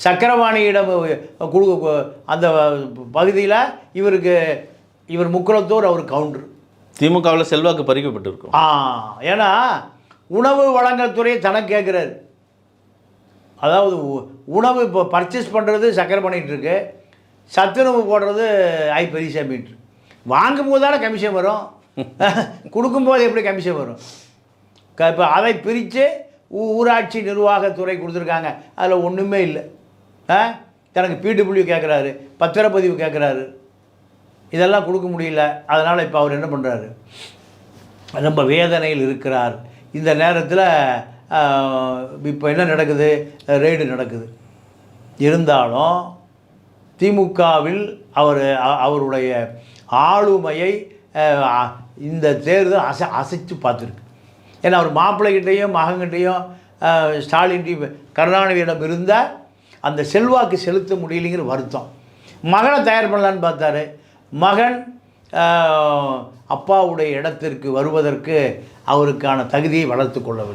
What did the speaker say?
சக்கரபாணியிடம் அந்த பகுதியில் இவர் முக்குளத்தூர், அவர் கவுண்டர். திமுகவில் செல்வாக்கு பறிக்கப்பட்டிருக்கும். ஏன்னா உணவு வழங்கல் துறையை தனக்கு கேட்குறாரு. அதாவது உணவு இப்போ பர்ச்சேஸ் பண்ணுறது சக்கரபாணிகிட்டு இருக்கு, சத்துணவு போடுறது பெரியசாமிட்டு. வாங்கும்போது தானே கமிஷன் வரும், கொடுக்கும்போது எப்படி கமிஷன் வரும்? இப்போ அதை பிரித்து ஊராட்சி நிர்வாகத்துறை கொடுத்துருக்காங்க. அதில் ஒன்றுமே இல்லை. தனக்கு பிடபிள்யூ கேட்குறாரு, பத்திரப்பதிவு கேட்குறாரு, இதெல்லாம் கொடுக்க முடியல. அதனால் இப்போ அவர் என்ன பண்ணுறாரு, ரொம்ப வேதனையில் இருக்கிறார். இந்த நேரத்தில் இப்போ என்ன நடக்குது, ரெய்டு நடக்குது. இருந்தாலும் திமுகவில் அவருடைய ஆளுமையை இந்த தேர்தல் அசைத்து பார்த்துருக்கு. ஏன்னா அவர் மாப்பிள்ளைகிட்டையும் மகன்கிட்டையும் ஸ்டாலின்டையும் கருணாநிதியிடம் இருந்த அந்த செல்வாக்கு செலுத்த முடியலைங்கிற வருத்தம். மகனை தயார் பண்ணலான்னு பார்த்தாரு. மகன் அப்பாவுடைய இடத்திற்கு வருவதற்கு அவருக்கான தகுதியை வளர்த்து கொள்ளவில்லை.